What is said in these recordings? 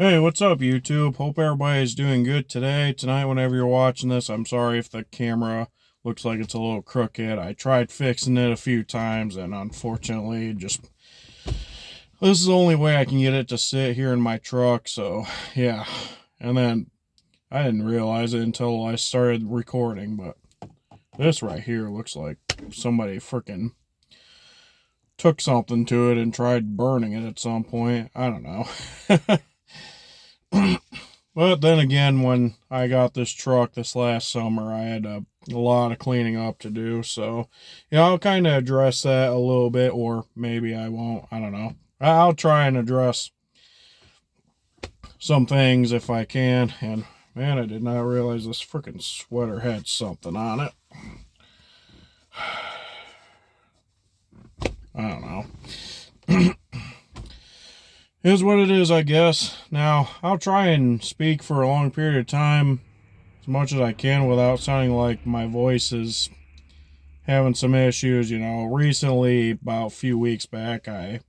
Hey, what's up, YouTube? Hope everybody's doing good tonight, whenever you're watching this. I'm sorry if the camera looks like it's a little crooked. I tried fixing it a few times, and unfortunately, this is the only way I can get it to sit here in my truck, so yeah. And then I didn't realize it until I started recording, but this right here looks like somebody freaking took something to it and tried burning it at some point. I don't know. But then again, when I got this truck this last summer, I had a lot of cleaning up to do. So, yeah, I'll kind of address that a little bit, or maybe I won't. I don't know. I'll try and address some things if I can. And man, I did not realize this freaking sweater had something on it. I don't know. Is what it is, I guess. Now, I'll try and speak for a long period of time, as much as I can, without sounding like my voice is having some issues. Recently, about a few weeks back, I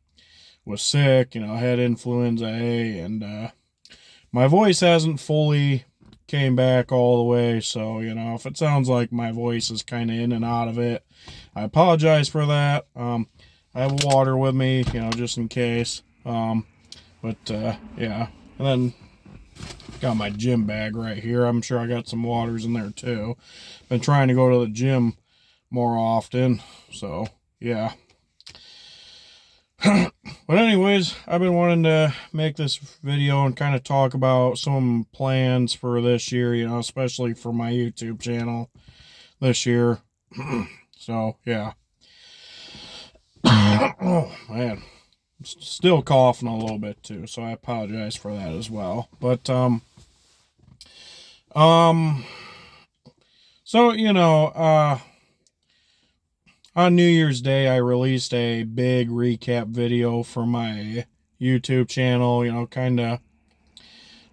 was sick, had influenza A, and my voice hasn't fully came back all the way. So, if it sounds like my voice is kind of in and out of it, I apologize for that. I have water with me, just in case. Yeah. And then got my gym bag right here. I'm sure I got some waters in there too. Been trying to go to the gym more often. So, yeah. But anyways, I've been wanting to make this video and kind of talk about some plans for this year, especially for my YouTube channel this year. So, yeah. Oh, man. Still coughing a little bit too, so I apologize for that as well. But so on New Year's Day I released a big recap video for my YouTube channel, kind of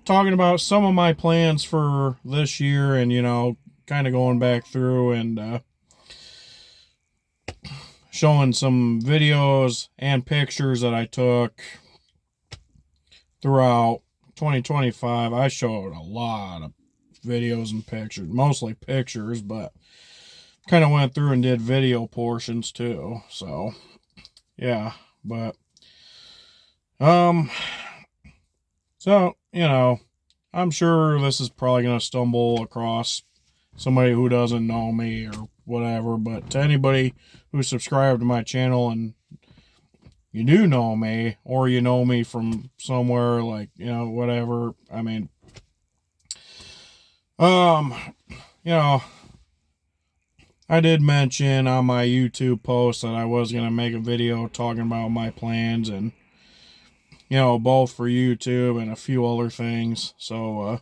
talking about some of my plans for this year, and kind of going back through and showing some videos and pictures that I took throughout 2025. I showed a lot of videos and pictures, mostly pictures, but kind of went through and did video portions too. So, yeah, but so, I'm sure this is probably going to stumble across somebody who doesn't know me or whatever, but to anybody who subscribed to my channel and you do know me, or you know me from somewhere, like, whatever, I mean, you know, I did mention on my YouTube post that I was going to make a video talking about my plans, and, both for YouTube and a few other things. So,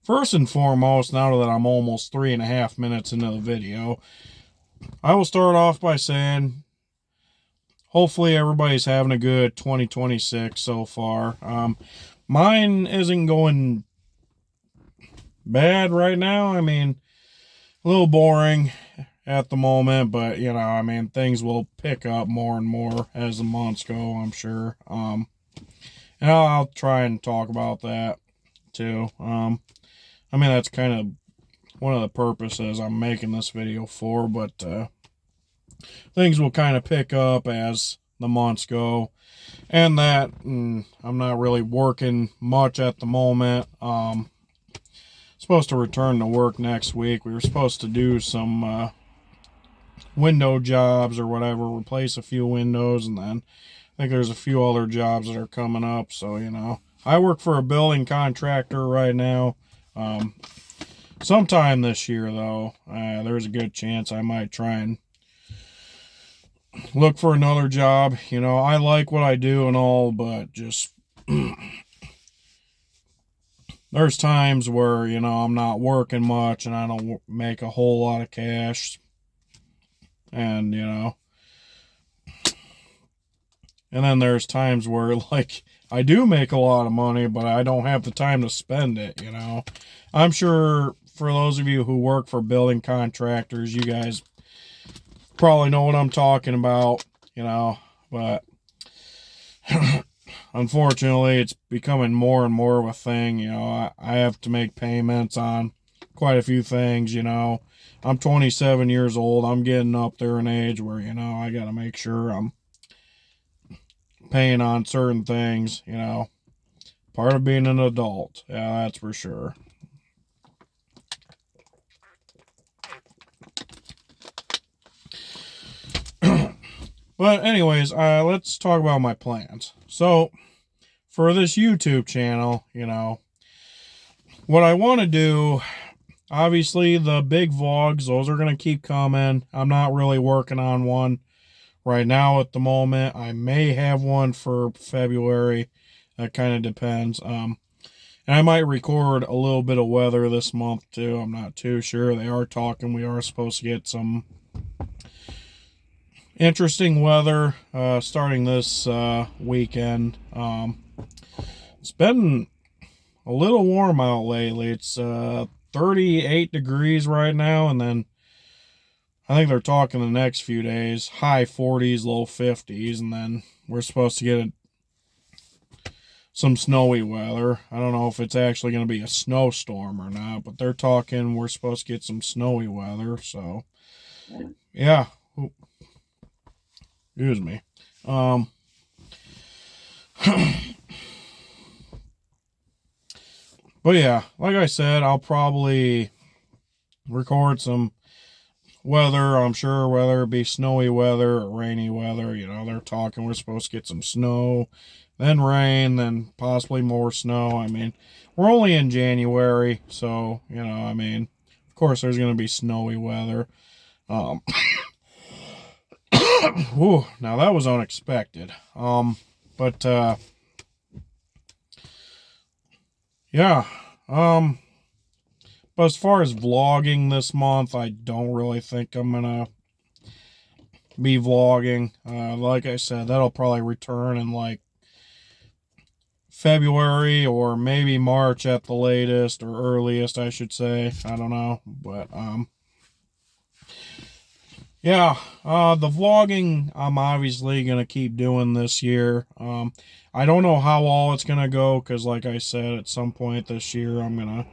first and foremost, now that I'm almost 3.5 minutes into the video, I will start off by saying, hopefully everybody's having a good 2026 so far. Mine isn't going bad right now. I mean, a little boring at the moment, but things will pick up more and more as the months go, I'm sure. And I'll try and talk about that too. That's kind of one of the purposes I'm making this video for, but things will kind of pick up as the months go, and that I'm not really working much at the moment. Supposed to return to work next week. We were supposed to do some window jobs or whatever, replace a few windows, and then I think there's a few other jobs that are coming up. So, I work for a building contractor right now. Sometime this year, though, there's a good chance I might try and look for another job. I like what I do and all, but just there's times where, I'm not working much and I don't make a whole lot of cash. And, and then there's times where, like, I do make a lot of money, but I don't have the time to spend it, I'm sure for those of you who work for building contractors, you guys probably know what I'm talking about, but unfortunately, it's becoming more and more of a thing. You know, I have to make payments on quite a few things. You know, I'm 27 years old. I'm getting up there in age where, you know, I got to make sure I'm paying on certain things. You know, part of being an adult. Yeah, that's for sure. But anyways, let's talk about my plans. So for this YouTube channel, you know, what I want to do, obviously the big vlogs, those are going to keep coming. I'm not really working on one right now at the moment. I may have one for February. That kind of depends. And I might record a little bit of weather this month too. I'm not too sure. They are talking. We are supposed to get some interesting weather starting this weekend. It's been a little warm out lately. It's 38 degrees right now, and then I think they're talking the next few days high 40s, low 50s, and then we're supposed to get some snowy weather. I don't know if it's actually going to be a snowstorm or not, but they're talking we're supposed to get some snowy weather. So yeah. Excuse me. But yeah, like I said, I'll probably record some weather. I'm sure whether it be snowy weather or rainy weather, you know, they're talking we're supposed to get some snow, then rain, then possibly more snow. I mean, we're only in January, so, you know, I mean, of course there's going to be snowy weather. Whew, now that was unexpected. But yeah. But as far as vlogging this month, I don't really think I'm gonna be vlogging. Like I said, that'll probably return in like February or maybe March at the latest, or earliest, I should say. I don't know, but yeah, the vlogging I'm obviously going to keep doing this year. I don't know how all it's going to go, because like I said, at some point this year I'm going to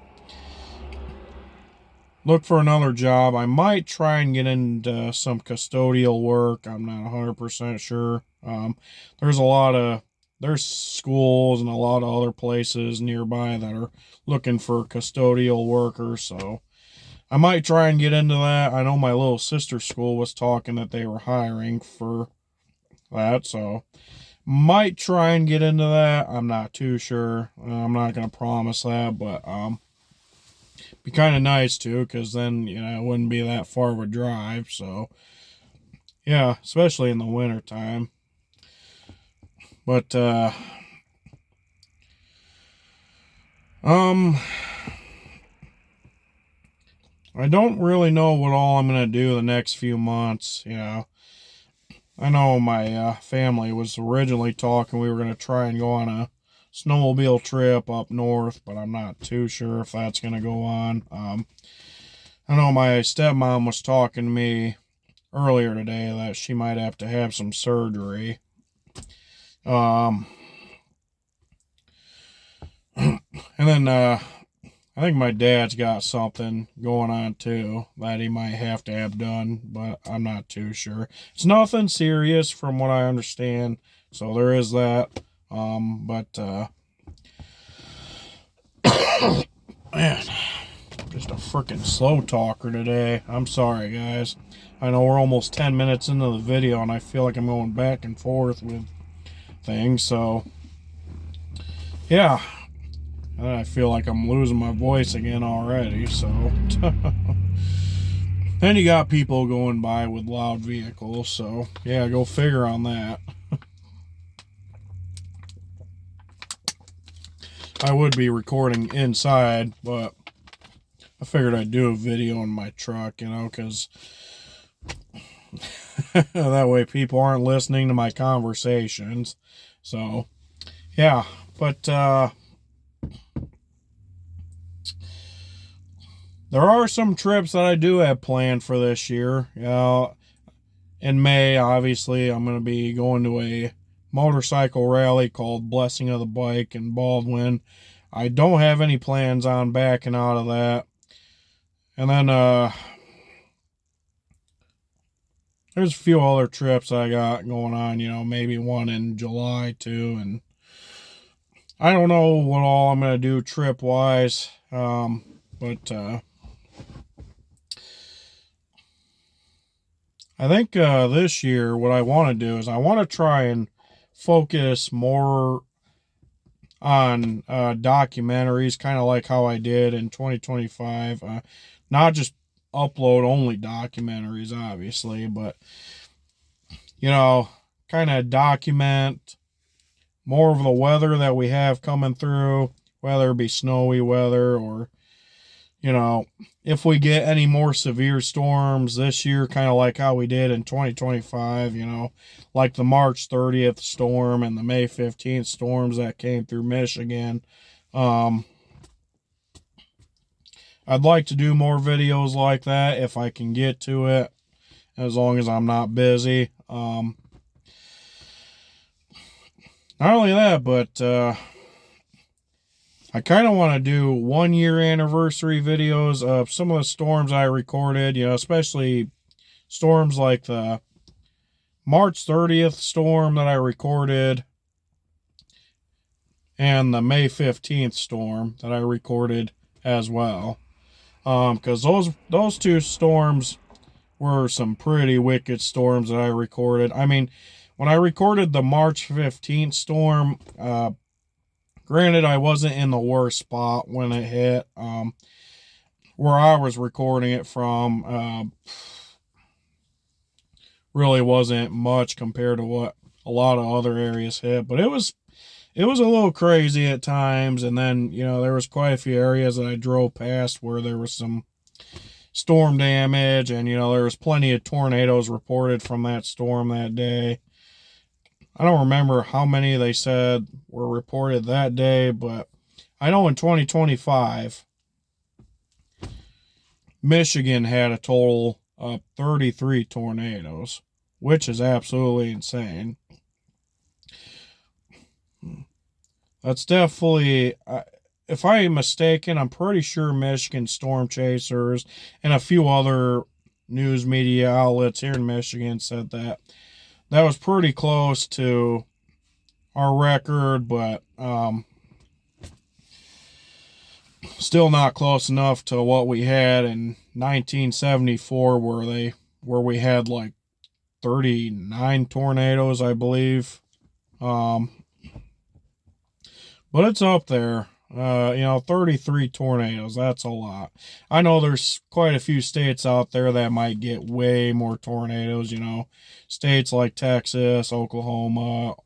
look for another job. I might try and get into some custodial work. I'm not 100% sure. There's schools and a lot of other places nearby that are looking for custodial workers, so I might try and get into that. I know my little sister's school was talking that they were hiring for that, so might try and get into that. I'm not too sure. I'm not going to promise that, but be kind of nice too, because then, you know, it wouldn't be that far of a drive. So yeah, especially in the winter time. But I don't really know what all I'm going to do the next few months. You know, I know my family was originally talking we were going to try and go on a snowmobile trip up north, but I'm not too sure if that's going to go on. I know my stepmom was talking to me earlier today that she might have to have some surgery. And then I think my dad's got something going on too that he might have to have done, but I'm not too sure. It's nothing serious from what I understand, so there is that. But man, just a freaking slow talker today. I'm sorry, guys. I know we're almost 10 minutes into the video, and I feel like I'm going back and forth with things, so yeah. And I feel like I'm losing my voice again already, so. Then you got people going by with loud vehicles, so yeah, go figure on that. I would be recording inside, but I figured I'd do a video in my truck, you know, because that way people aren't listening to my conversations. So, yeah, but there are some trips that I do have planned for this year. In May, obviously, I'm going to be going to a motorcycle rally called Blessing of the Bike in Baldwin. I don't have any plans on backing out of that. And then there's a few other trips I got going on, maybe one in July too. And I don't know what all I'm going to do trip-wise, but I think this year what I want to do is I want to try and focus more on documentaries, kind of like how I did in 2025. Not just upload only documentaries, obviously, but, kind of document more of the weather that we have coming through, whether it be snowy weather or, if we get any more severe storms this year, kind of like how we did in 2025, like the March 30th storm and the May 15th storms that came through Michigan. I'd like to do more videos like that if I can get to it, as long as I'm not busy. Not only that, but I kind of want to do 1 year anniversary videos of some of the storms I recorded, especially storms like the March 30th storm that I recorded and the May 15th storm that I recorded as well. Because those two storms were some pretty wicked storms that I recorded. I mean, when I recorded the March 15th storm, granted, I wasn't in the worst spot when it hit. Where I was recording it from, really wasn't much compared to what a lot of other areas hit. But it was a little crazy at times. And then, there was quite a few areas that I drove past where there was some storm damage. And, there was plenty of tornadoes reported from that storm that day. I don't remember how many they said were reported that day, but I know in 2025, Michigan had a total of 33 tornadoes, which is absolutely insane. That's definitely, if I am mistaken, I'm pretty sure Michigan Storm Chasers and a few other news media outlets here in Michigan said that was pretty close to our record, but still not close enough to what we had in 1974, where we had like 39 tornadoes, I believe. But it's up there. 33 tornadoes, that's a lot. I know there's quite a few states out there that might get way more tornadoes, states like Texas, Oklahoma,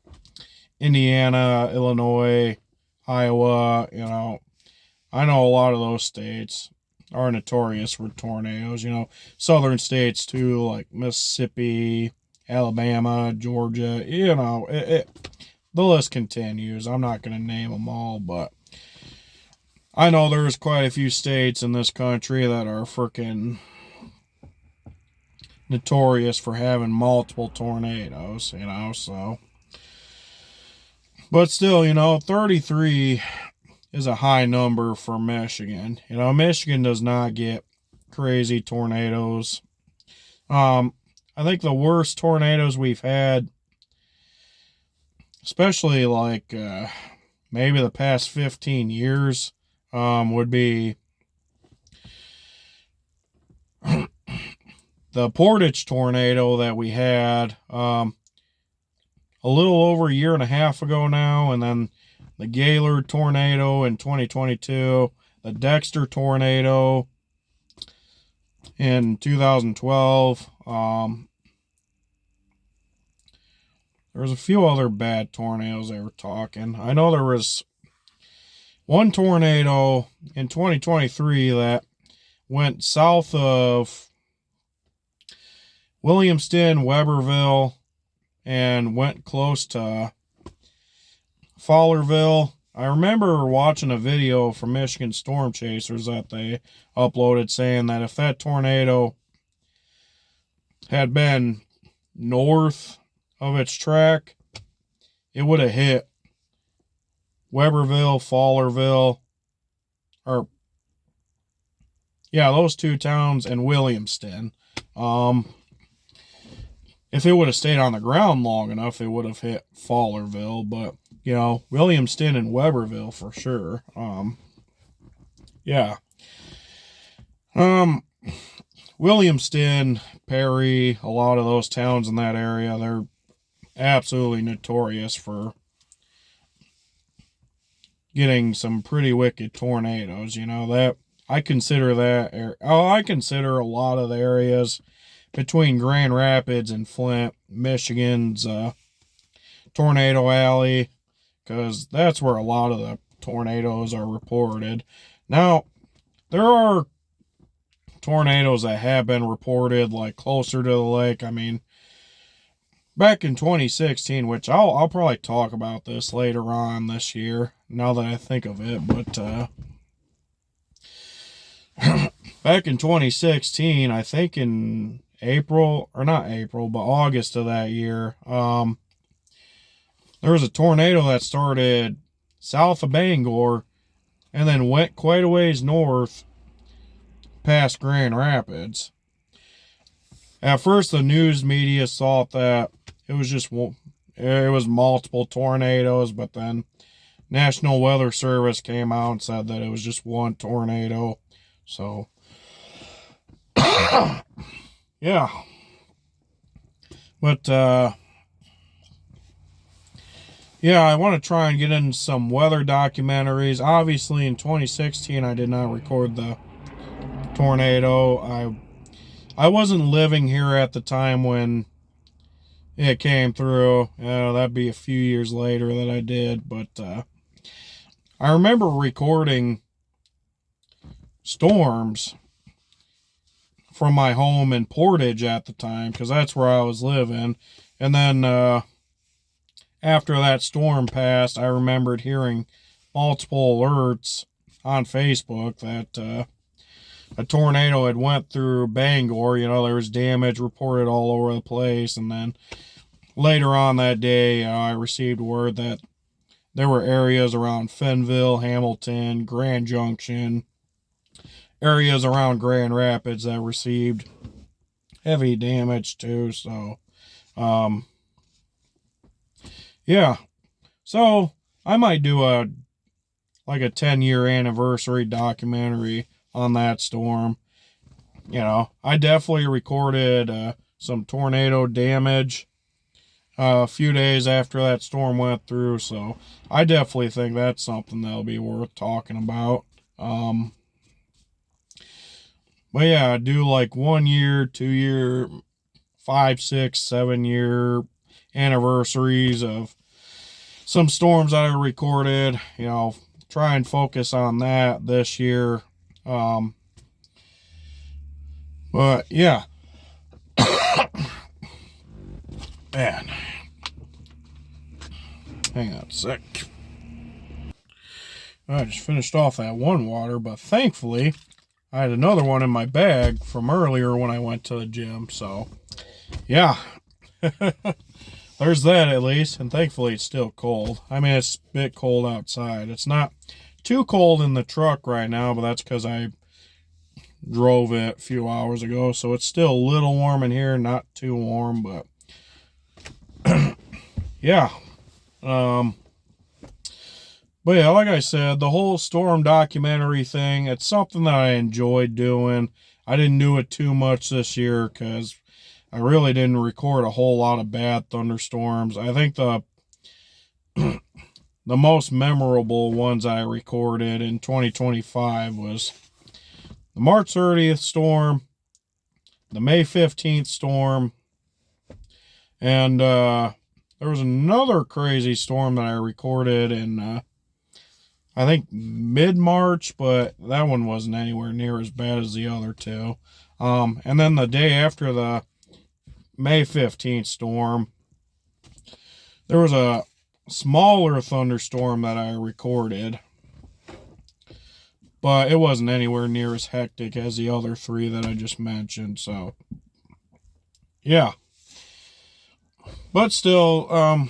Indiana, Illinois, Iowa, I know a lot of those states are notorious for tornadoes, southern states too, like Mississippi, Alabama, Georgia, the list continues. I'm not going to name them all, but I know there's quite a few states in this country that are freaking notorious for having multiple tornadoes, so. But still, 33 is a high number for Michigan. Michigan does not get crazy tornadoes. I think the worst tornadoes we've had, especially like maybe the past 15 years, would be the Portage tornado that we had a little over a year and a half ago now, and then the Gaylord tornado in 2022, the Dexter tornado in 2012. There was a few other bad tornadoes they were talking. I know there was one tornado in 2023 that went south of Williamston, Weberville, and went close to Fowlerville. I remember watching a video from Michigan Storm Chasers that they uploaded saying that if that tornado had been north of its track, it would have hit Weberville, Fowlerville, or yeah, those two towns, and Williamston. If it would have stayed on the ground long enough, it would have hit Fowlerville, but Williamston and Weberville for sure. Yeah. Williamston, Perry, a lot of those towns in that area, they're absolutely notorious for getting some pretty wicked tornadoes. That I consider I consider a lot of the areas between Grand Rapids and Flint, Michigan's Tornado Alley, because that's where a lot of the tornadoes are reported. Now, there are tornadoes that have been reported like closer to the lake. I mean, back in 2016, which I'll probably talk about this later on this year, now that I think of it, but back in 2016, I think in April, or not April, but August of that year, there was a tornado that started south of Bangor and then went quite a ways north past Grand Rapids. At first, the news media thought that it was multiple tornadoes, but then National Weather Service came out and said that it was just one tornado. So, yeah. But, yeah, I want to try and get into some weather documentaries. Obviously, in 2016, I did not record the tornado. I wasn't living here at the time when it came through. That'd be a few years later that I did. But I remember recording storms from my home in Portage at the time, because that's where I was living. And then after that storm passed, I remembered hearing multiple alerts on Facebook that a tornado had went through Bangor. There was damage reported all over the place. And then later on that day, I received word that there were areas around Fenville, Hamilton, Grand Junction, areas around Grand Rapids that received heavy damage too. So, yeah. So I might do a 10-year anniversary documentary on that storm. I definitely recorded some tornado damage a few days after that storm went through, so I definitely think that's something that'll be worth talking about. But yeah, I do 1 year, 2 year, 5, 6, 7 year anniversaries of some storms that I recorded. Try and focus on that this year. But yeah. Man. Hang on a sec. I just finished off that one water, but thankfully I had another one in my bag from earlier when I went to the gym. So yeah. There's that at least, and thankfully it's still cold. I mean, it's a bit cold outside. It's not too cold in the truck right now, but that's because I drove it a few hours ago, so it's still a little warm in here, not too warm, but yeah. But yeah, like I said, the whole storm documentary thing, it's something that I enjoyed doing. I didn't do it too much this year because I really didn't record a whole lot of bad thunderstorms. I think the most memorable ones I recorded in 2025 was the March 30th storm, the May 15th storm, and there was another crazy storm that I recorded in I think mid-March, but that one wasn't anywhere near as bad as the other two. And then the day after the May 15th storm, there was a smaller thunderstorm that I recorded, but it wasn't anywhere near as hectic as the other three that I just mentioned. So yeah, but still,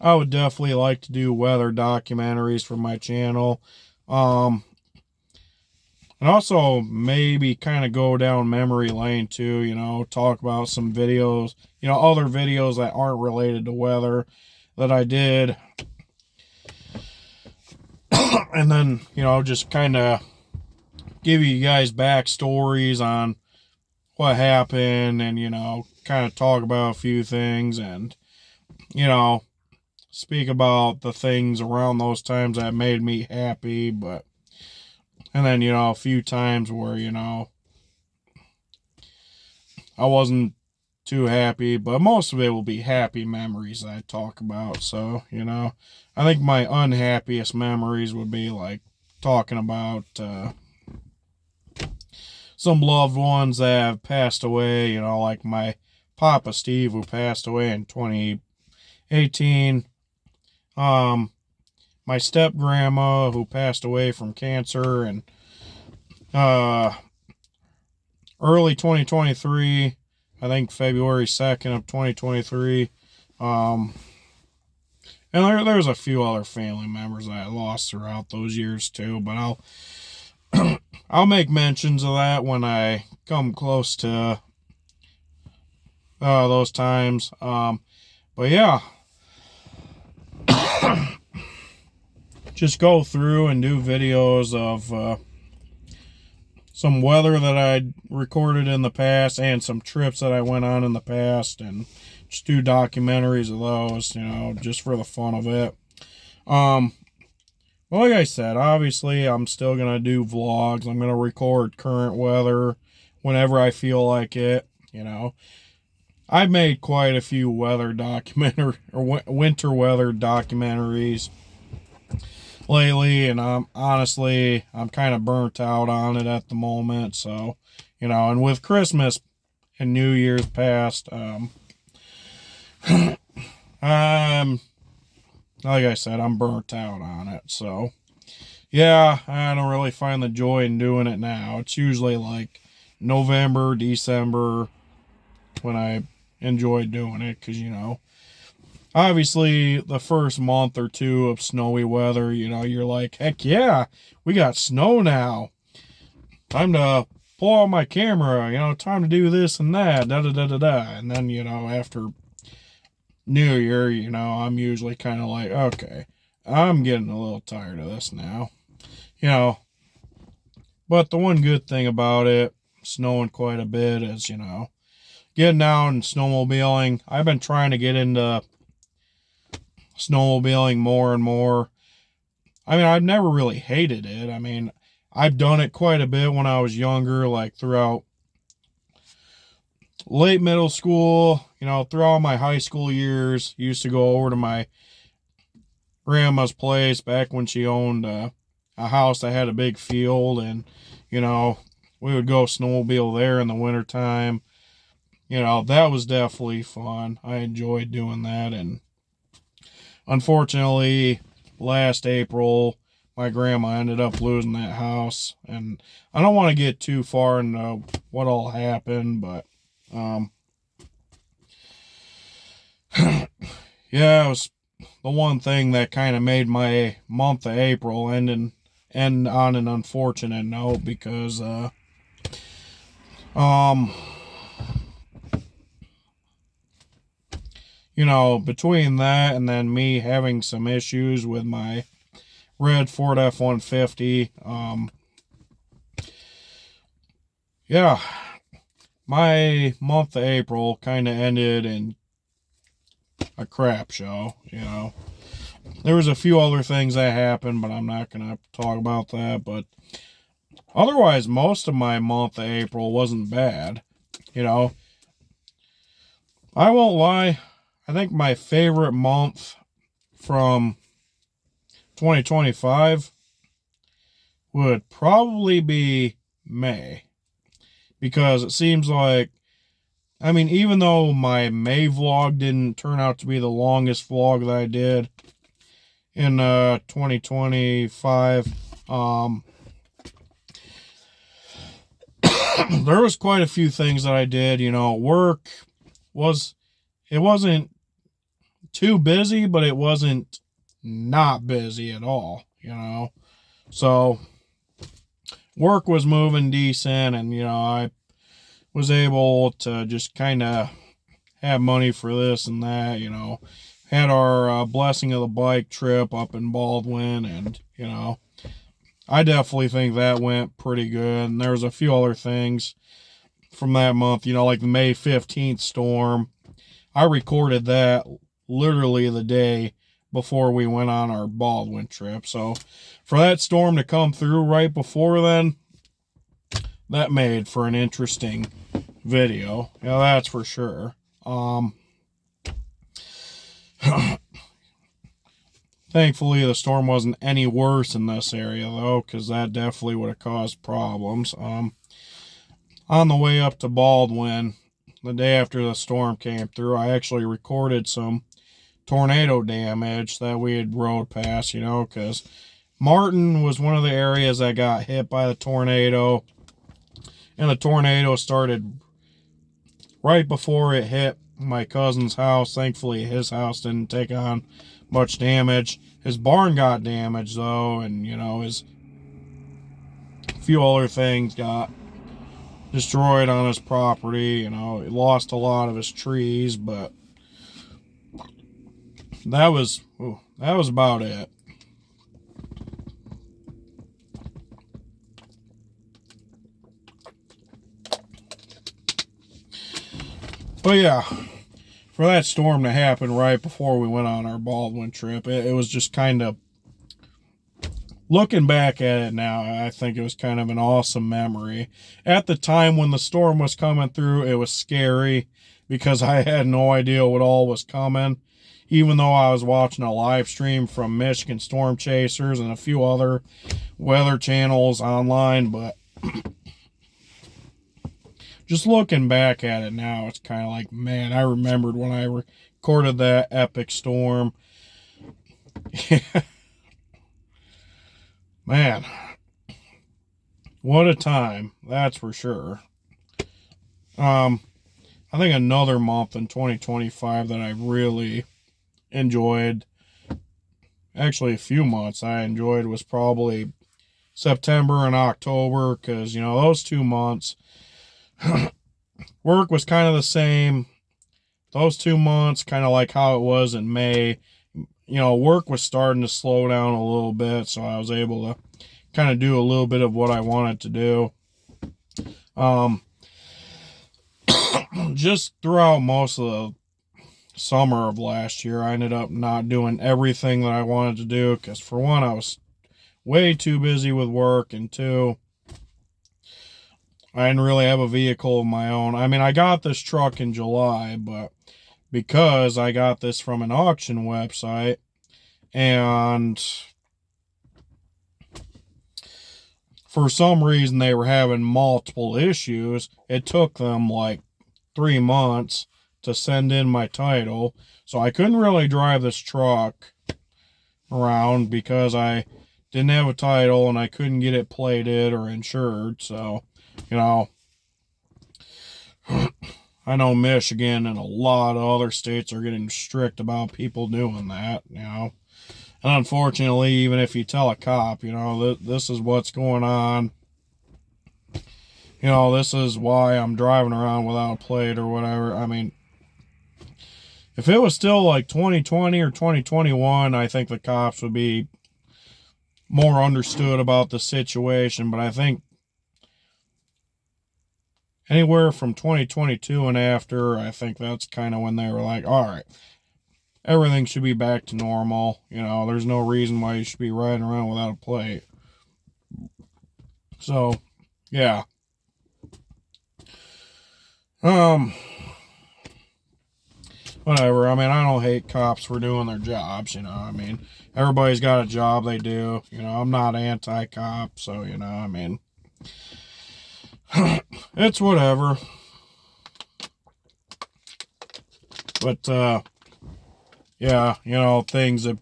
I would definitely like to do weather documentaries for my channel. Um, and also maybe kind of go down memory lane too, you know, talk about some videos, you know, other videos that aren't related to weather that I did. And then, you know, just kind of give you guys backstories on what happened and, you know, kind of talk about a few things and, you know, speak about the things around those times that made me happy. But, and then, you know, a few times where, you know, I wasn't too happy, but most of it will be happy memories I talk about. So, you know, I think my unhappiest memories would be like talking about some loved ones that have passed away, you know, like my Papa Steve, who passed away in 2018. My step grandma, who passed away from cancer in early 2023, I think February 2nd of 2023. And there's a few other family members that I lost throughout those years too, but I'll make mentions of that when I come close to those times. But yeah, just go through and do videos of some weather that I recorded in the past and some trips that I went on in the past, and just do documentaries of those, you know, just for the fun of it. Well, like I said, obviously I'm still going to do vlogs. I'm going to record current weather whenever I feel like it, you know. I've made quite a few weather documentary or winter weather documentaries lately, and honestly I'm kind of burnt out on it at the moment. So, you know, and with Christmas and New Year's past, like I said, I'm burnt out on it. So, yeah, I don't really find the joy in doing it now. It's usually like November, December when I enjoy doing it, because, you know, obviously the first month or two of snowy weather, you know, you're like, heck yeah, we got snow now. Time to pull out my camera, you know, time to do this and that, da da da da da. And then, you know, after New Year, you know, I'm usually kind of like, okay, I'm getting a little tired of this now, you know. But the one good thing about it, snowing quite a bit, is, you know, getting out and snowmobiling. I've been trying to get into snowmobiling more and more. I mean, I've never really hated it. I mean, I've done it quite a bit when I was younger, like throughout late middle school, you know, throughout my high school years. Used to go over to my grandma's place back when she owned a house that had a big field, and, you know, we would go snowmobile there in the wintertime. You know, that was definitely fun. I enjoyed doing that. And unfortunately, last April, my grandma ended up losing that house. And I don't want to get too far into what all happened, but yeah, it was the one thing that kind of made my month of April end on an unfortunate note, because you know, between that and then me having some issues with my red Ford F-150, yeah, my month of April kind of ended in a crap show, you know. There was a few other things that happened, but I'm not going to talk about that. But otherwise, most of my month of April wasn't bad, you know. I won't lie, I think my favorite month from 2025 would probably be May, because it seems like, I mean, even though my May vlog didn't turn out to be the longest vlog that I did in 2025, there was quite a few things that I did, you know. Work wasn't too busy, but it wasn't not busy at all, So work was moving decent, and, I was able to just kind of have money for this and that, Had our blessing of the bike trip up in Baldwin, and, I definitely think that went pretty good. And there's a few other things from that month, like the May 15th storm. I recorded that literally the day before we went on our Baldwin trip. So for that storm to come through right before then, that made for an interesting video. Yeah, that's for sure. Thankfully, the storm wasn't any worse in this area, though, because that definitely would have caused problems. On the way up to Baldwin, the day after the storm came through, I actually recorded some tornado damage that we had rode past, because Martin was one of the areas that got hit by the tornado, and the tornado started right before it hit my cousin's house. Thankfully, his house didn't take on much damage. His barn got damaged, though, and, his few other things got destroyed on his property. He lost a lot of his trees, but that was about it. But yeah, for that storm to happen right before we went on our Baldwin trip, it was just kind of, looking back at it now, I think it was kind of an awesome memory. At the time when the storm was coming through, it was scary because I had no idea what all was coming, even though I was watching a live stream from Michigan Storm Chasers and a few other weather channels online. But just looking back at it now, it's kind of like, man, I remembered when I recorded that epic storm. Man, what a time, that's for sure. I think another month in 2025 that I really enjoyed, actually a few months I enjoyed, was probably September and October, because, those 2 months, work was kind of the same. Those 2 months, kind of like how it was in May, work was starting to slow down a little bit, so I was able to kind of do a little bit of what I wanted to do. Just throughout most of the summer of last year, I ended up not doing everything that I wanted to do, because for one, I was way too busy with work, and two, I didn't really have a vehicle of my own. I mean, I got this truck in July, but because I got this from an auction website, and for some reason they were having multiple issues, it took them like 3 months to send in my title, so I couldn't really drive this truck around because I didn't have a title and I couldn't get it plated or insured. So, I know Michigan and a lot of other states are getting strict about people doing that, And unfortunately, even if you tell a cop, this is what's going on, this is why I'm driving around without a plate or whatever. I mean, if it was still like 2020 or 2021, I think the cops would be more understood about the situation. But I think anywhere from 2022 and after, I think that's kind of when they were like, all right, everything should be back to normal. There's no reason why you should be riding around without a plate. So, yeah. Whatever. I mean, I don't hate cops for doing their jobs, I mean, everybody's got a job they do. I'm not anti-cop, so, I mean, it's whatever. But, yeah, things have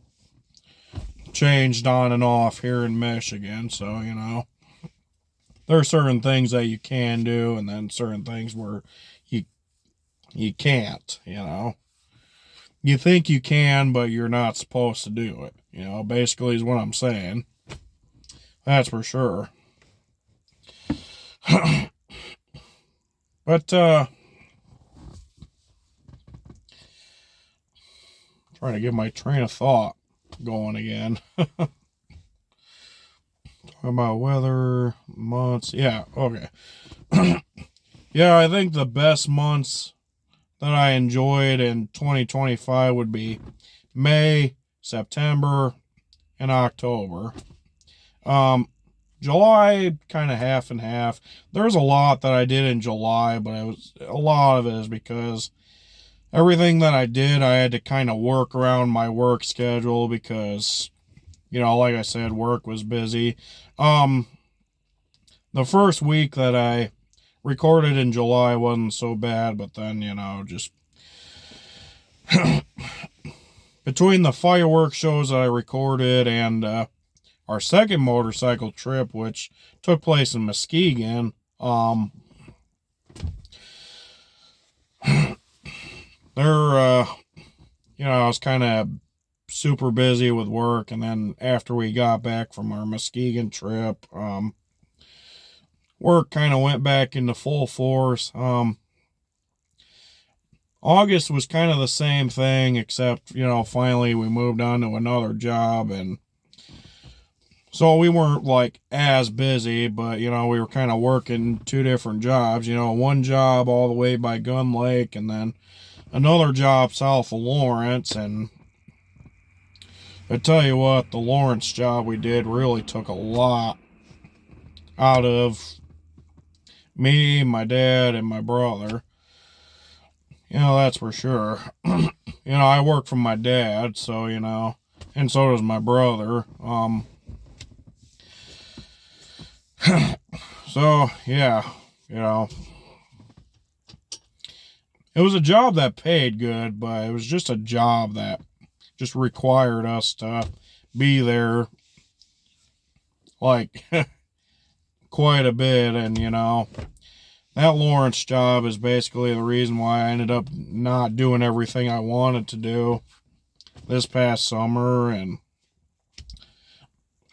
changed on and off here in Michigan, so, there are certain things that you can do, and then certain things where you can't, you think you can, but you're not supposed to do it. You know, basically is what I'm saying. That's for sure. But, trying to get my train of thought going again. Talking about weather, months. Yeah, okay. Yeah, I think the best months that I enjoyed in 2025 would be May, September, and October. July, kind of half and half. There's a lot that I did in July, but a lot of it is because everything that I did, I had to kind of work around my work schedule because, you know, like I said, work was busy. The first week that I recorded in July wasn't so bad, but then, you know, just between the fireworks shows that I recorded and our second motorcycle trip, which took place in Muskegon, you know, I was kind of super busy with work, and then after we got back from our Muskegon trip, work kind of went back into full force. August was kind of the same thing, except, you know, finally we moved on to another job, and so we weren't like as busy, but, you know, we were kind of working two different jobs. You know, one job all the way by Gun Lake, and then another job south of Lawrence. And I tell you what, the Lawrence job we did really took a lot out of me, my dad, and my brother. You know, that's for sure. You know, I work for my dad, so, you know, and so does my brother. So, yeah, you know, it was a job that paid good, but it was just a job that just required us to be there, like, quite a bit. And, you know, that Lawrence job is basically the reason why I ended up not doing everything I wanted to do this past summer. And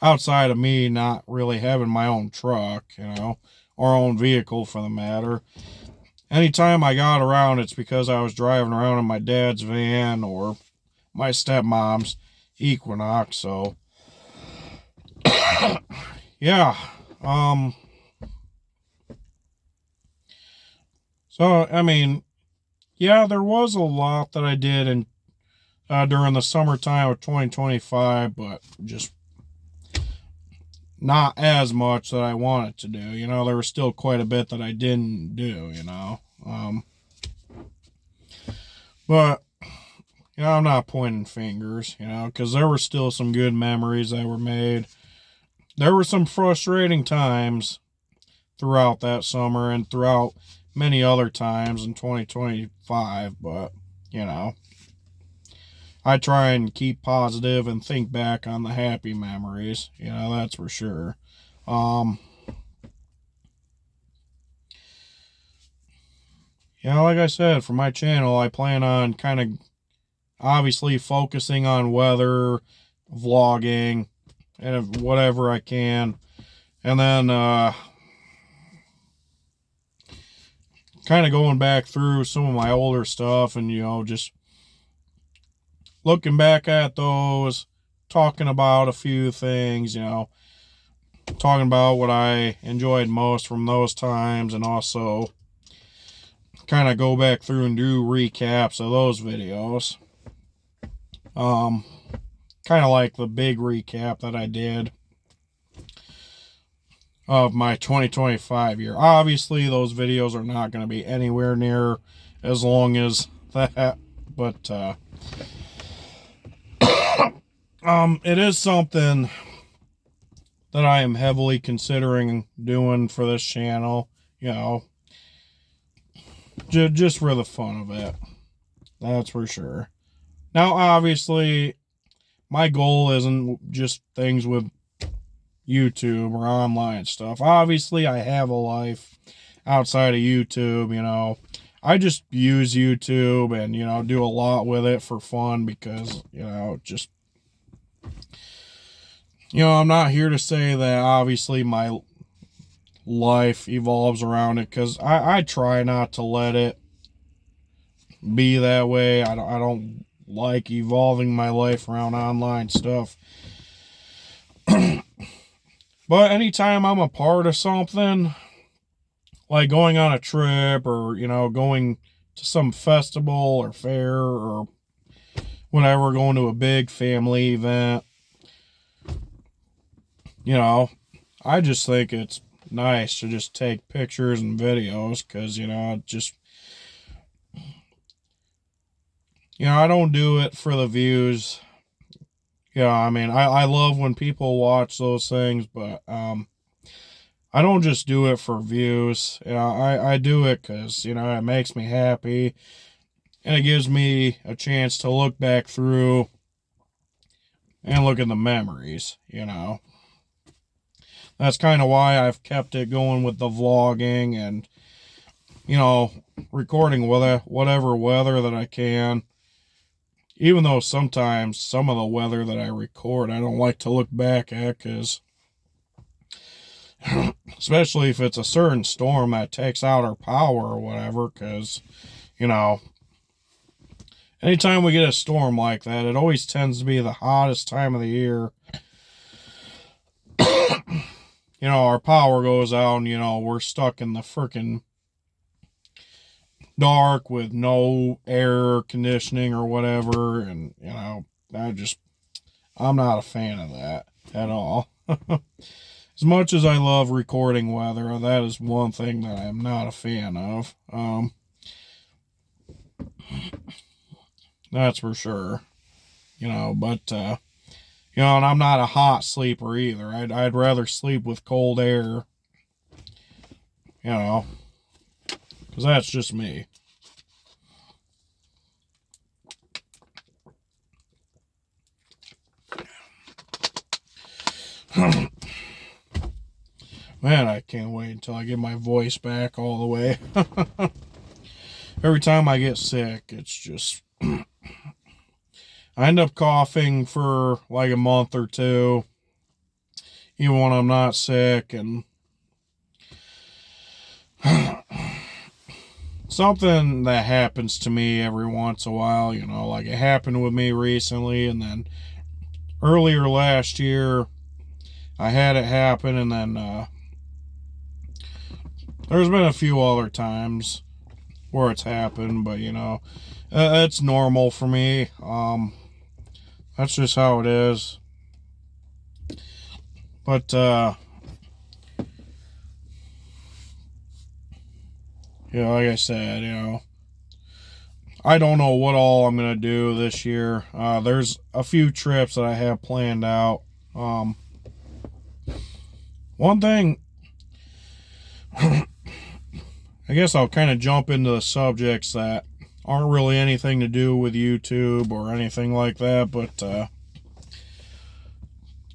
outside of me not really having my own truck, you know, or own vehicle for the matter, anytime I got around, it's because I was driving around in my dad's van or my stepmom's Equinox. So, yeah. So, I mean, yeah, there was a lot that I did in during the summertime of 2025, but just not as much that I wanted to do. You know, there was still quite a bit that I didn't do, you know. But, you know, I'm not pointing fingers, you know, because there were still some good memories that were made. There were some frustrating times throughout that summer and throughout many other times in 2025, but, you know, I try and keep positive and think back on the happy memories, you know, that's for sure. You know, like I said, for my channel, I plan on kind of obviously focusing on weather, vlogging, and whatever I can. And then kind of going back through some of my older stuff and, you know, just looking back at those, talking about a few things, you know, talking about what I enjoyed most from those times, and also kind of go back through and do recaps of those videos. Kind of like the big recap that I did of my 2025 year. Obviously, those videos are not going to be anywhere near as long as that, but it is something that I am heavily considering doing for this channel, you know, just for the fun of it. That's for sure. Now, obviously, my goal isn't just things with YouTube or online stuff. Obviously, I have a life outside of YouTube, you know. I just use YouTube and, do a lot with it for fun because, just, I'm not here to say that obviously my life evolves around it, because I try not to let it be that way. I don't like evolving my life around online stuff. But anytime I'm a part of something, like going on a trip or, going to some festival or fair or whatever, going to a big family event, I just think it's nice to just take pictures and videos because, I don't do it for the views. I love when people watch those things, but I don't just do it for views. I do it because, it makes me happy and it gives me a chance to look back through and look at the memories, That's kind of why I've kept it going with the vlogging and, recording whatever weather that I can. Even though sometimes some of the weather that I record, I don't like to look back at, because especially if it's a certain storm that takes out our power or whatever, because, anytime we get a storm like that, it always tends to be the hottest time of the year. Our power goes out and, we're stuck in the freaking dark with no air conditioning or whatever. And, I'm not a fan of that at all. As much as I love recording weather, that is one thing that I'm not a fan of. That's for sure. But, and I'm not a hot sleeper either. I'd rather sleep with cold air, because that's just me. Man, I can't wait until I get my voice back all the way. Every time I get sick, it's just... I end up coughing for like a month or two, even when I'm not sick, and something that happens to me every once in a while, like it happened with me recently, and then earlier last year, I had it happen, and then there's been a few other times where it's happened, but it's normal for me. That's just how it is. But like I said, I don't know what all I'm gonna do this year. There's a few trips that I have planned out. One thing, I guess I'll kind of jump into the subjects that aren't really anything to do with YouTube or anything like that, but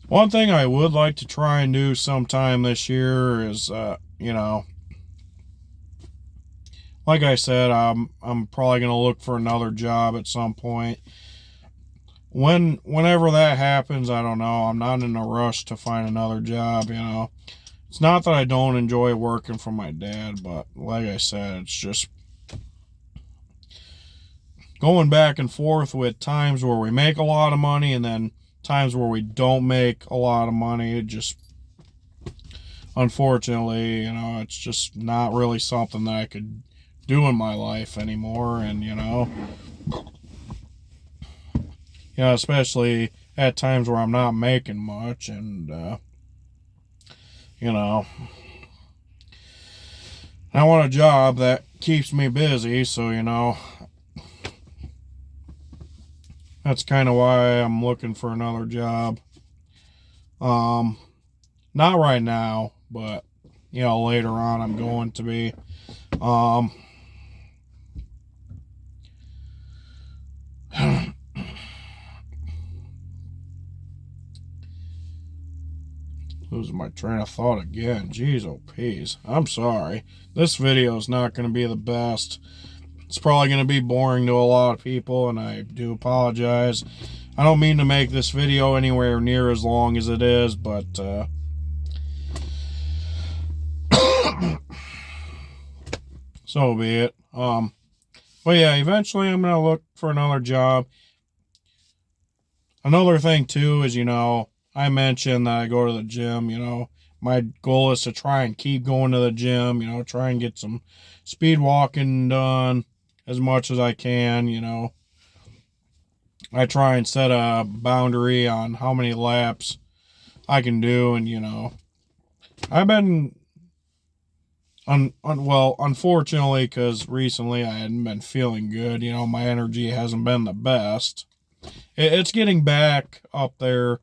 one thing I would like to try and do sometime this year is, like I said, I'm probably going to look for another job at some point. Whenever that happens, I don't know. I'm not in a rush to find another job, It's not that I don't enjoy working for my dad, but like I said, it's just going back and forth with times where we make a lot of money and then times where we don't make a lot of money. It just, unfortunately, it's just not really something that I could do in my life anymore. And, especially at times where I'm not making much, and, I want a job that keeps me busy, so, that's kind of why I'm looking for another job. Not right now, but, later on I'm going to be. Losing my train of thought again. Jeez, oh, peas. I'm sorry. This video is not going to be the best It's probably going to be boring to a lot of people, and I do apologize. I don't mean to make this video anywhere near as long as it is, but so be it. But yeah, eventually I'm going to look for another job. Another thing too is, I mentioned that I go to the gym, my goal is to try and keep going to the gym, try and get some speed walking done as much as I can, I try and set a boundary on how many laps I can do, and, I've been, unfortunately, because recently I hadn't been feeling good, my energy hasn't been the best. It's getting back up there,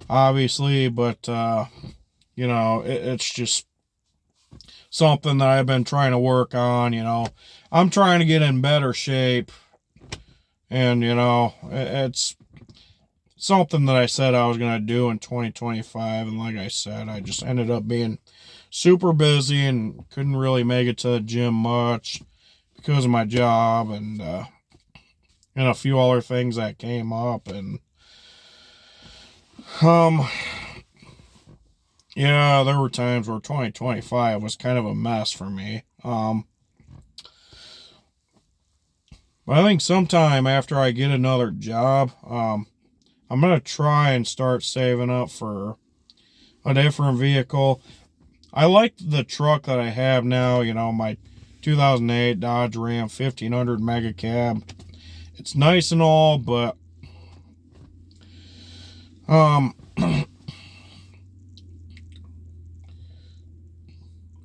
obviously, but, it's just something that I've been trying to work on, I'm trying to get in better shape, and, it's something that I said I was going to do in 2025, and like I said, I just ended up being super busy and couldn't really make it to the gym much because of my job and a few other things that came up, and yeah, there were times where 2025 was kind of a mess for me. But I think sometime after I get another job, I'm going to try and start saving up for a different vehicle. I like the truck that I have now, my 2008 Dodge Ram 1500 Mega Cab. It's nice and all, but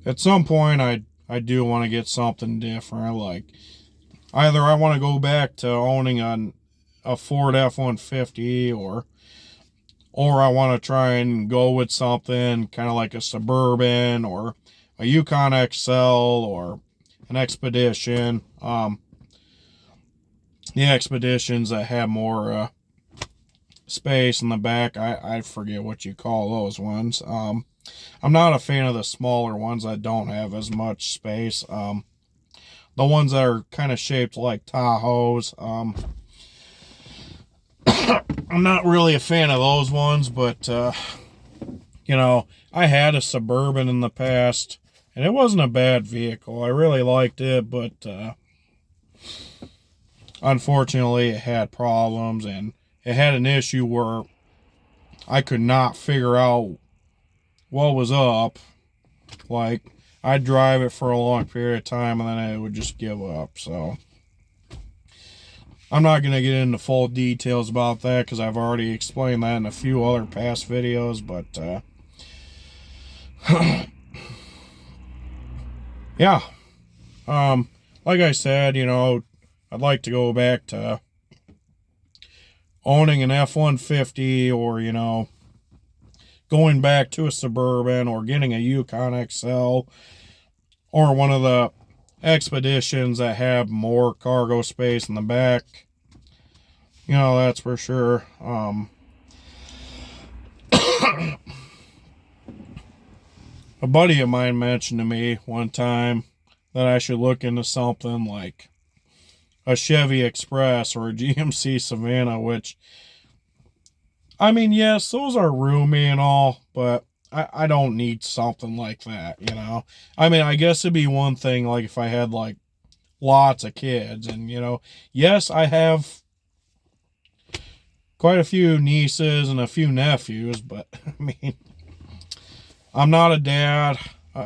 at some point I do want to get something different. Like, either I want to go back to owning a Ford F-150, or I want to try and go with something kind of like a Suburban or a Yukon XL or an Expedition. The Expeditions that have more space in the back, I forget what you call those ones. I'm not a fan of the smaller ones that don't have as much space. The ones that are kind of shaped like Tahoes, I'm not really a fan of those ones, but, I had a Suburban in the past, and it wasn't a bad vehicle. I really liked it, but, unfortunately, it had problems, and it had an issue where I could not figure out what was up. Like, I'd drive it for a long period of time, and then I would just give up, so I'm not going to get into full details about that because I've already explained that in a few other past videos, but, yeah. Like I said, I'd like to go back to owning an F-150, or, going back to a Suburban, or getting a Yukon XL, or one of the Expeditions that have more cargo space in the back. That's for sure. A buddy of mine mentioned to me one time that I should look into something like a Chevy Express or a GMC Savannah, which, I mean, yes, those are roomy and all, but I don't need something like that, I mean, I guess it'd be one thing, like, if I had, like, lots of kids, and, yes, I have quite a few nieces and a few nephews, but, I mean, I'm not a dad. There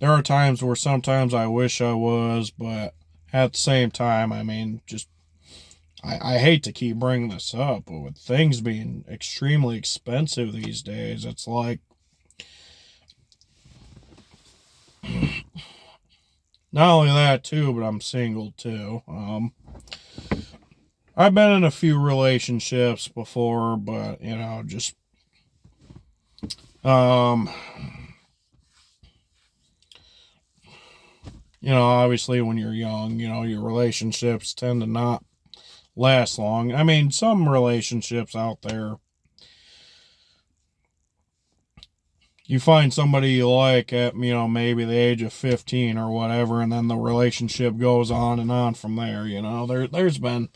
are times where sometimes I wish I was, but at the same time, I mean, just, I hate to keep bringing this up, but with things being extremely expensive these days, it's like, not only that too, but I'm single too. I've been in a few relationships before, but, just, obviously when you're young, your relationships tend to not last long. I mean, some relationships out there, you find somebody you like at, maybe the age of 15 or whatever, and then the relationship goes on and on from there. There's been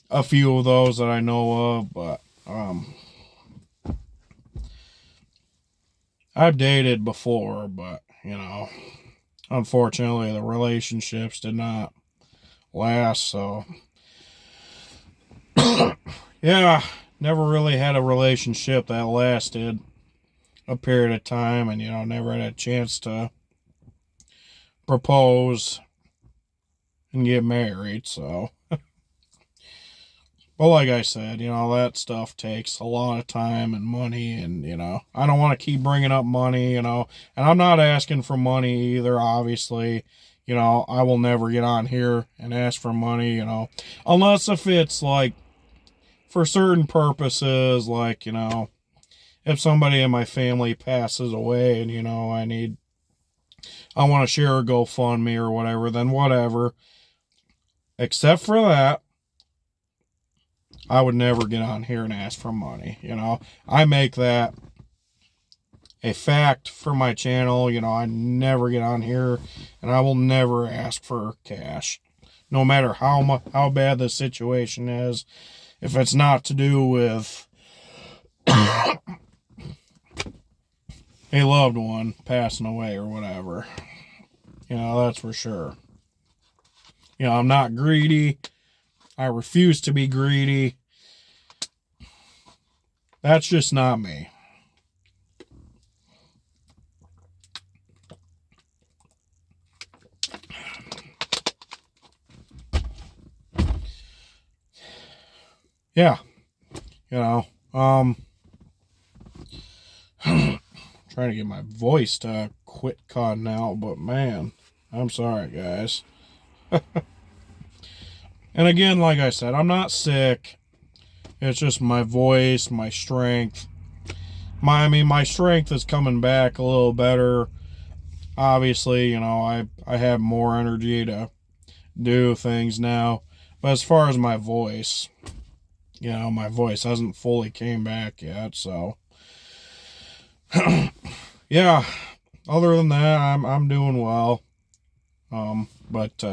a few of those that I know of, but I've dated before, but unfortunately the relationships did not last. So yeah, never really had a relationship that lasted a period of time, and never had a chance to propose and get married. So but like I said, that stuff takes a lot of time and money, and I don't want to keep bringing up money, and I'm not asking for money either, obviously. I will never get on here and ask for money, unless if it's like for certain purposes, like, if somebody in my family passes away and, I want to share a GoFundMe or whatever, then whatever. Except for that, I would never get on here and ask for money. I make that a fact for my channel. I never get on here, and I will never ask for cash, no matter how bad the situation is. If it's not to do with a loved one passing away or whatever, that's for sure. I'm not greedy. I refuse to be greedy. That's just not me. Yeah. Trying to get my voice to quit cutting out, but man, I'm sorry, guys. And again, like I said, I'm not sick. It's just my voice, my strength. My strength is coming back a little better. Obviously, I have more energy to do things now. But as far as my voice, my voice hasn't fully came back yet, so yeah. Other than that, I'm doing well. But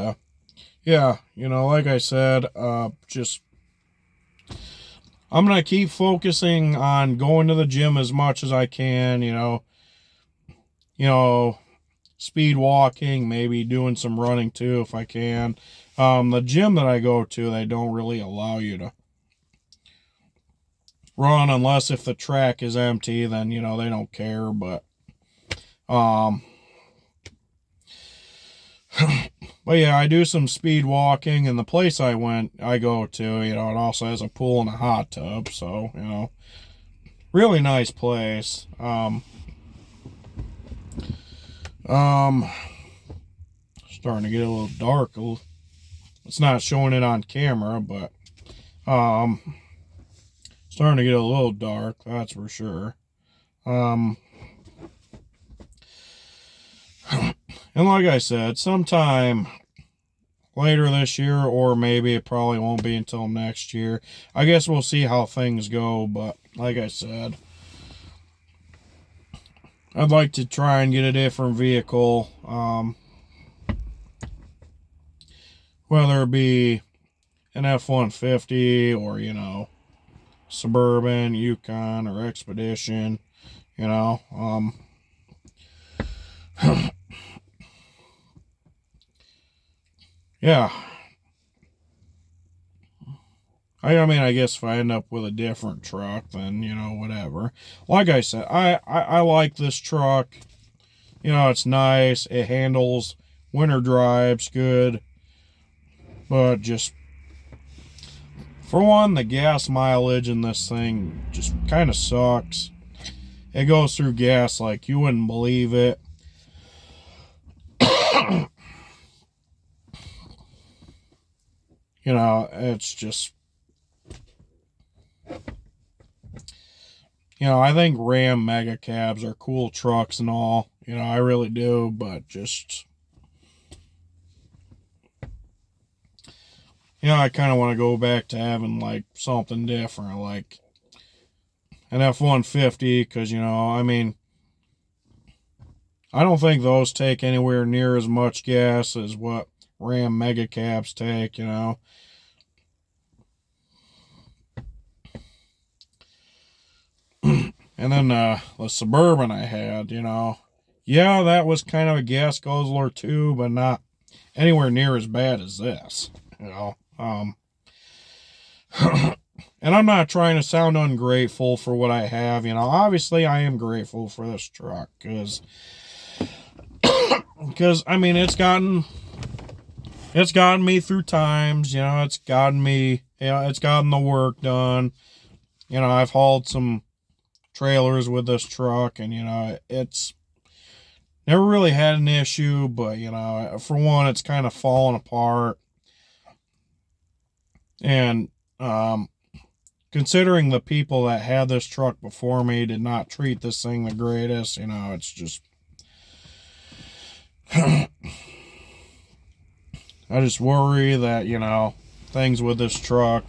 yeah, like I said, just I'm gonna keep focusing on going to the gym as much as I can. Speed walking, maybe doing some running too if I can. The gym that I go to, they don't really allow you to run unless if the track is empty, then they don't care. But but yeah, I do some speed walking, and the place I go to, it also has a pool and a hot tub, so really nice place. Starting to get a little dark. It's not showing it on camera, but starting to get a little dark, that's for sure. And like I said, sometime later this year, or maybe it probably won't be until next year. I guess we'll see how things go, but like I said, I'd like to try and get a different vehicle, whether it be an F-150 or, Suburban, Yukon, or Expedition, yeah. I guess if I end up with a different truck, then, whatever. Like I said, I like this truck. It's nice. It handles winter drives good. But just, for one, the gas mileage in this thing just kind of sucks. It goes through gas like you wouldn't believe it. It's just, I think Ram Mega Cabs are cool trucks and all. I really do, but just, I kind of want to go back to having, like, something different, like an F-150, because, I don't think those take anywhere near as much gas as what Ram Mega Cabs take, you know. And then the Suburban I had, you know, yeah, that was kind of a gas guzzler too, but not anywhere near as bad as this, you know. And I'm not trying to sound ungrateful for what I have, you know. Obviously, I am grateful for this truck because I mean, it's gotten me through times, you know. It's gotten me, you know, it's gotten the work done. You know, I've hauled some trailers with this truck, and you know, it's never really had an issue, but you know, for one, it's kind of fallen apart. And considering the people that had this truck before me did not treat this thing the greatest, you know, it's just I just worry that, you know, things with this truck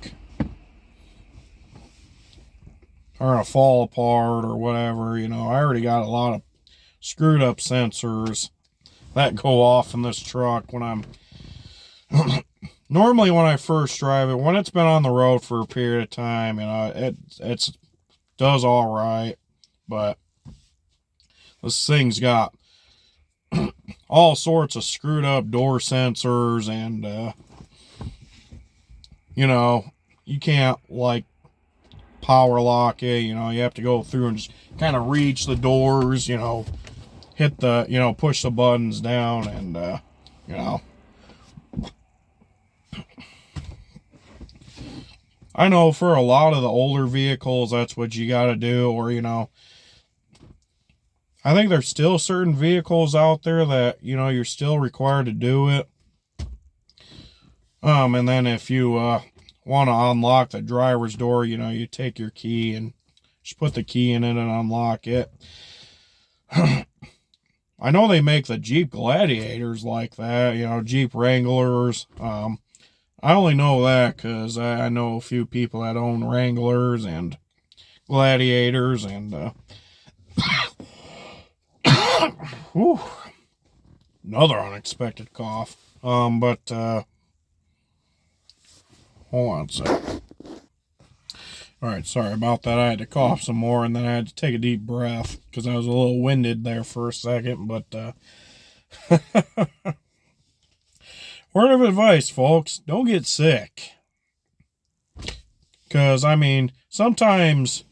are gonna fall apart or whatever. You know, I already got a lot of screwed up sensors that go off in this truck when I'm normally when I first drive it. When it's been on the road for a period of time, you know, it's does all right, but this thing's got all sorts of screwed up door sensors, and you know, you can't like power lock it. You know, you have to go through and just kind of reach the doors, you know, hit the, you know, push the buttons down, and you know, I know for a lot of the older vehicles that's what you got to do. Or, you know, I think there's still certain vehicles out there that, you know, you're still required to do it. And then if you want to unlock the driver's door, you know, you take your key and just put the key in it and unlock it. I know they make the Jeep Gladiators like that, you know, Jeep Wranglers. I only know that because I know a few people that own Wranglers and Gladiators, and whew, another unexpected cough. But hold on a sec. All right, sorry about that. I had to cough some more, and then I had to take a deep breath because I was a little winded there for a second. But word of advice, folks, don't get sick. Because, I mean, sometimes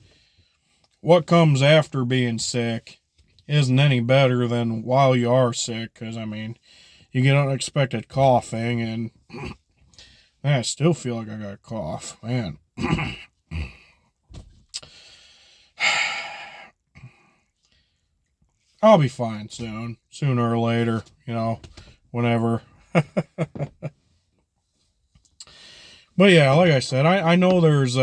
what comes after being sick isn't any better than while you are sick. Because, I mean, you get unexpected coughing, and man, I still feel like I got a cough. Man. I'll be fine soon. Sooner or later, you know, whenever. But yeah, like I said, I know there's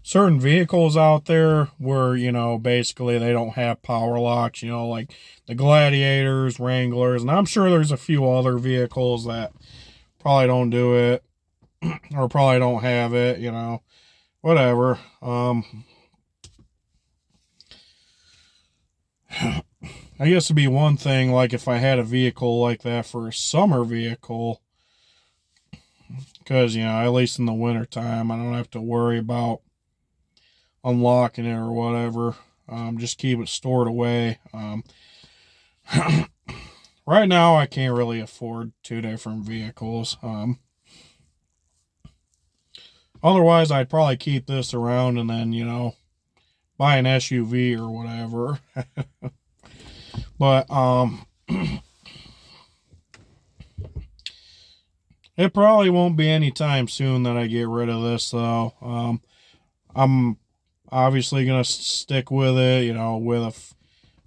certain vehicles out there where, you know, basically they don't have power locks, you know, like the Gladiators, Wranglers, and I'm sure there's a few other vehicles that probably don't do it or probably don't have it, you know, whatever. I guess it'd be one thing, like if I had a vehicle like that for a summer vehicle, because, you know, at least in the wintertime, I don't have to worry about unlocking it or whatever. Just keep it stored away. Right now, I can't really afford two different vehicles. Otherwise, I'd probably keep this around and then, you know, buy an SUV or whatever. But it probably won't be any time soon that I get rid of this, though. I'm obviously gonna stick with it, you know,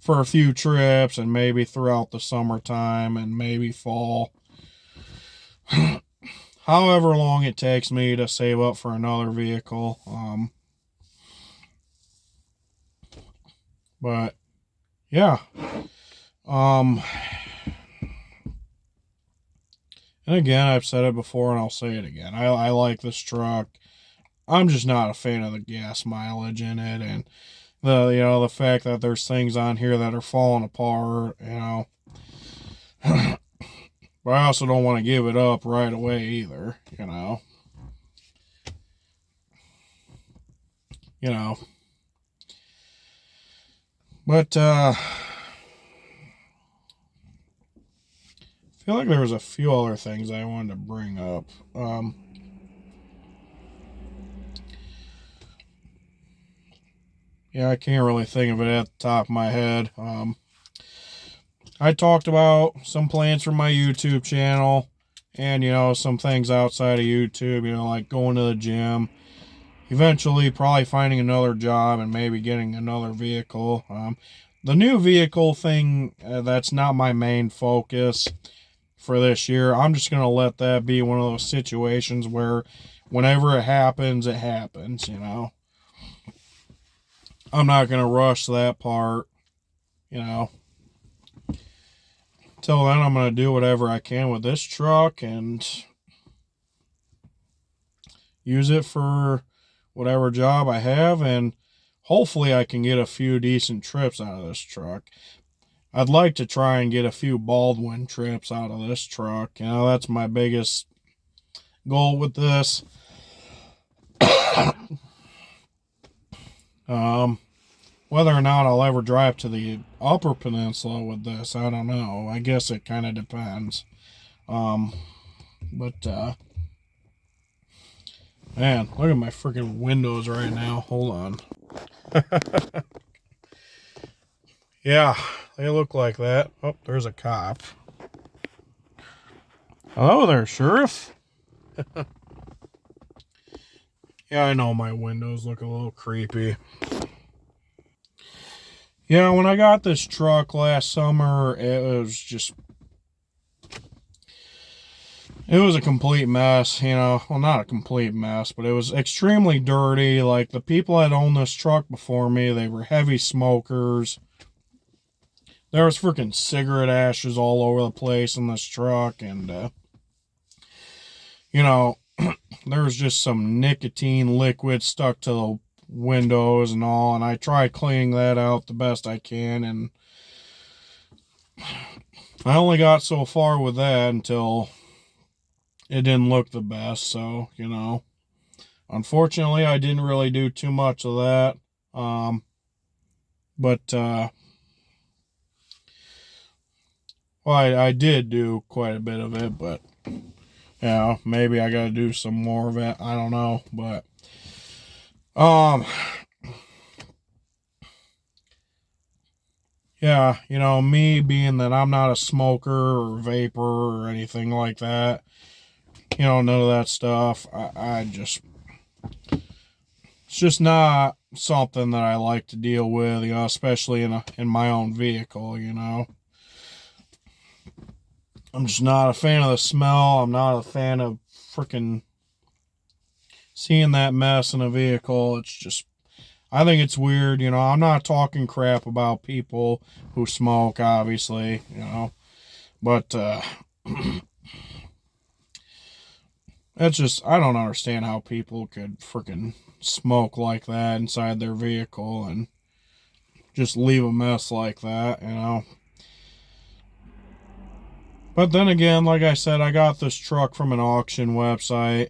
for a few trips and maybe throughout the summertime and maybe fall. However long it takes me to save up for another vehicle. But yeah. And again, I've said it before and I'll say it again. I like this truck. I'm just not a fan of the gas mileage in it, and the fact that there's things on here that are falling apart, but I also don't want to give it up right away either, but I feel like there was a few other things I wanted to bring up. Yeah, I can't really think of it at the top of my head. I talked about some plans for my YouTube channel and, some things outside of YouTube, like going to the gym. Eventually, probably finding another job and maybe getting another vehicle. The new vehicle thing, that's not my main focus for this year. I'm just going to let that be one of those situations where whenever it happens, it happens, I'm not going to rush that part, Till then, I'm going to do whatever I can with this truck and use it for whatever job I have, and hopefully I can get a few decent trips out of this truck. I'd like to try and get a few Baldwin trips out of this truck. That's my biggest goal with this. Whether or not I'll ever drive to the Upper Peninsula with this, I don't know. I guess it kind of depends. Man, look at my freaking windows right now. Hold on. Yeah, they look like that. Oh, there's a cop. Hello there, Sheriff. Yeah, I know my windows look a little creepy. Yeah, when I got this truck last summer, it was a complete mess, Well, not a complete mess, but it was extremely dirty. Like, the people that owned this truck before me, they were heavy smokers. There was freaking cigarette ashes all over the place in this truck, and, there was just some nicotine liquid stuck to the windows and all, and I tried cleaning that out the best I can, and I only got so far with that until it didn't look the best. So, unfortunately I didn't really do too much of that. I did do quite a bit of it, but maybe I gotta do some more of it. I don't know, but yeah, me being that I'm not a smoker or vapor or anything like that, none of that stuff. It's just not something that I like to deal with, especially in my own vehicle, I'm just not a fan of the smell. I'm not a fan of freaking seeing that mess in a vehicle. It's just, I think it's weird, I'm not talking crap about people who smoke, obviously, but, it's just, I don't understand how people could freaking smoke like that inside their vehicle and just leave a mess like that, But then again, like I said, I got this truck from an auction website.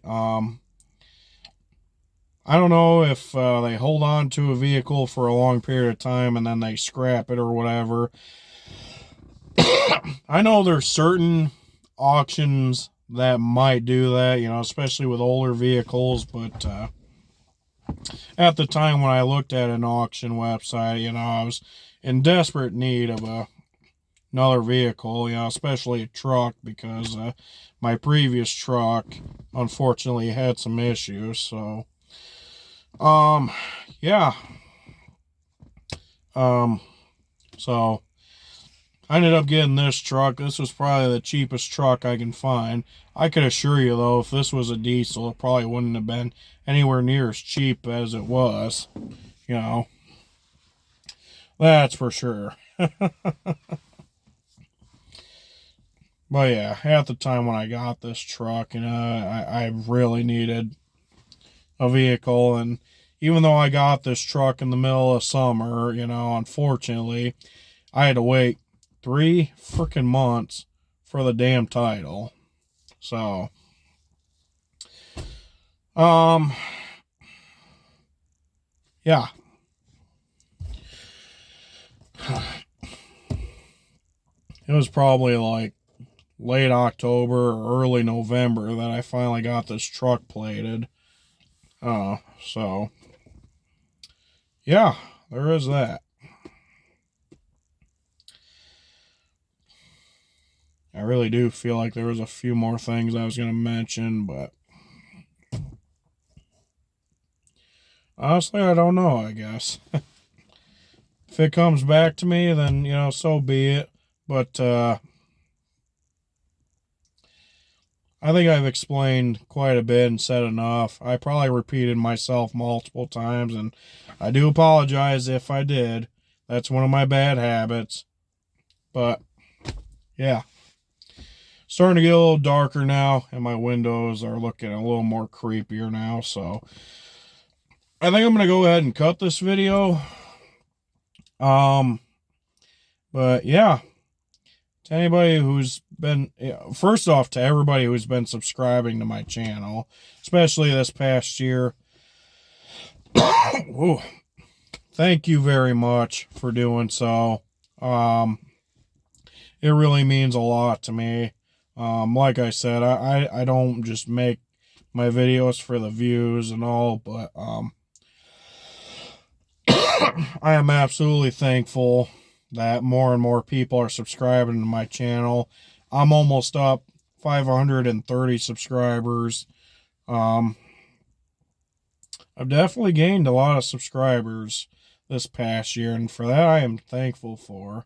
I don't know if they hold on to a vehicle for a long period of time and then they scrap it or whatever. I know there's certain auctions that might do that, especially with older vehicles, but at the time when I looked at an auction website, I was in desperate need of another vehicle, especially a truck, because my previous truck unfortunately had some issues. So yeah, so I ended up getting this truck. This was probably the cheapest truck I can find. I could assure you, though, if this was a diesel, it probably wouldn't have been anywhere near as cheap as it was. That's for sure. But yeah, at the time when I got this truck, I really needed a vehicle. And even though I got this truck in the middle of summer, you know, unfortunately, I had to wait 3 freaking months for the damn title. So, yeah. It was probably like late October or early November that I finally got this truck plated. So, yeah, there is that. I really do feel like there was a few more things I was going to mention, but honestly, I don't know, I guess. If it comes back to me, then, you know, so be it. But, I think I've explained quite a bit and said enough. I probably repeated myself multiple times, and I do apologize if I did. That's one of my bad habits. But, yeah. Starting to get a little darker now, and my windows are looking a little more creepier now, so I think I'm going to go ahead and cut this video. But yeah, to anybody who's been, first off, to everybody who's been subscribing to my channel, especially this past year, ooh, thank you very much for doing so. It really means a lot to me. Like I said, I don't just make my videos for the views and all, but I am absolutely thankful that more and more people are subscribing to my channel. I'm almost up 530 subscribers. I've definitely gained a lot of subscribers this past year, and for that I am thankful for.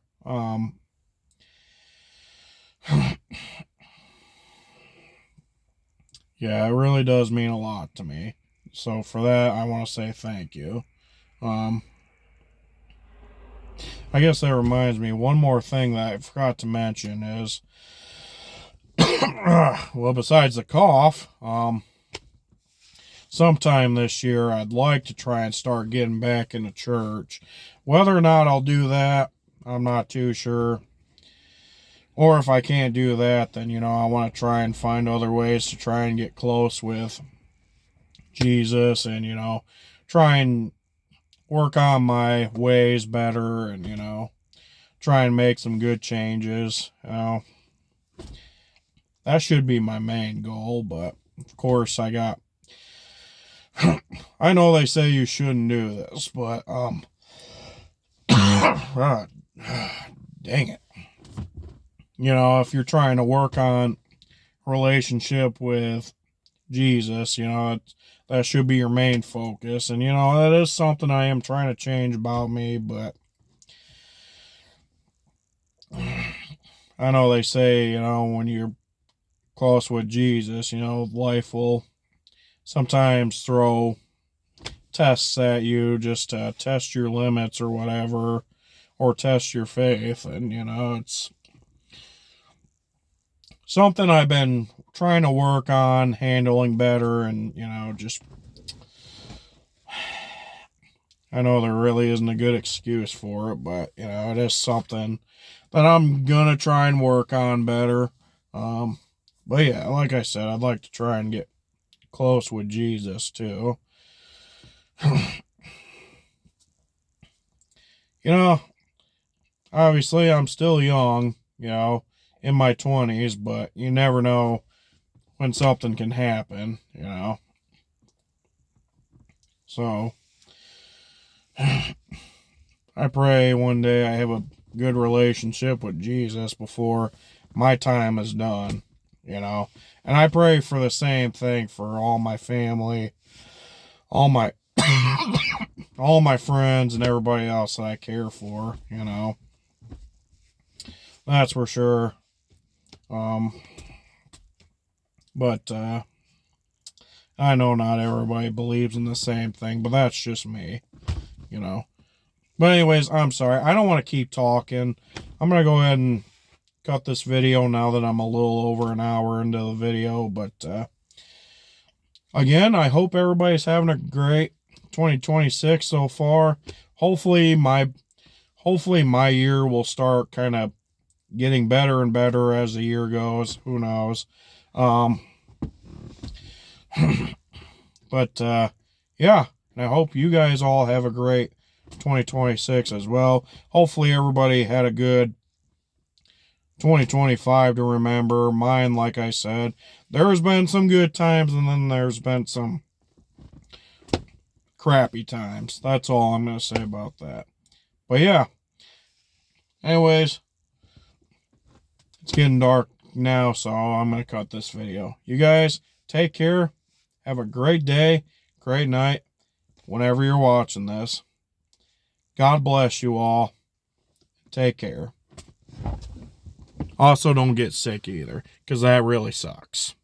Yeah, it really does mean a lot to me. So for that, I want to say thank you. I guess that reminds me, one more thing that I forgot to mention is, well, besides the cough, sometime this year, I'd like to try and start getting back into church. Whether or not I'll do that, I'm not too sure. Or if I can't do that, then, you know, I want to try and find other ways to try and get close with Jesus and, you know, try and work on my ways better and, you know, try and make some good changes. You know, that should be my main goal, but of course I got, I know they say you shouldn't do this, but, dang it. You know, if you're trying to work on relationship with Jesus, you know, that should be your main focus. And, you know, that is something I am trying to change about me, but I know they say, you know, when you're close with Jesus, you know, life will sometimes throw tests at you just to test your limits or whatever, or test your faith. And, you know, it's something I've been trying to work on handling better, and, you know, just, I know there really isn't a good excuse for it, but, you know, it is something that I'm gonna try and work on better. But yeah, like I said, I'd like to try and get close with Jesus too. You know, obviously I'm still young, you know, in my 20s, but you never know when something can happen, you know. So, I pray one day I have a good relationship with Jesus before my time is done, you know. And I pray for the same thing for all my family, all my all my friends and everybody else that I care for, you know. That's for sure. But I know not everybody believes in the same thing, but that's just me, you know. But anyways, I'm sorry. I don't want to keep talking. I'm going to go ahead and cut this video now that I'm a little over an hour into the video. But again, I hope everybody's having a great 2026 so far. Hopefully my year will start kind of getting better and better as the year goes. Who knows? But yeah, and I hope you guys all have a great 2026 as well. Hopefully everybody had a good 2025 to remember. Mine, like I said, there's been some good times and then there's been some crappy times. That's all I'm going to say about that. But yeah, anyways, it's getting dark now, so I'm going to cut this video. You guys take care. Have a great day, great night, whenever you're watching this. God bless you all. Take care. Also, don't get sick either, because that really sucks.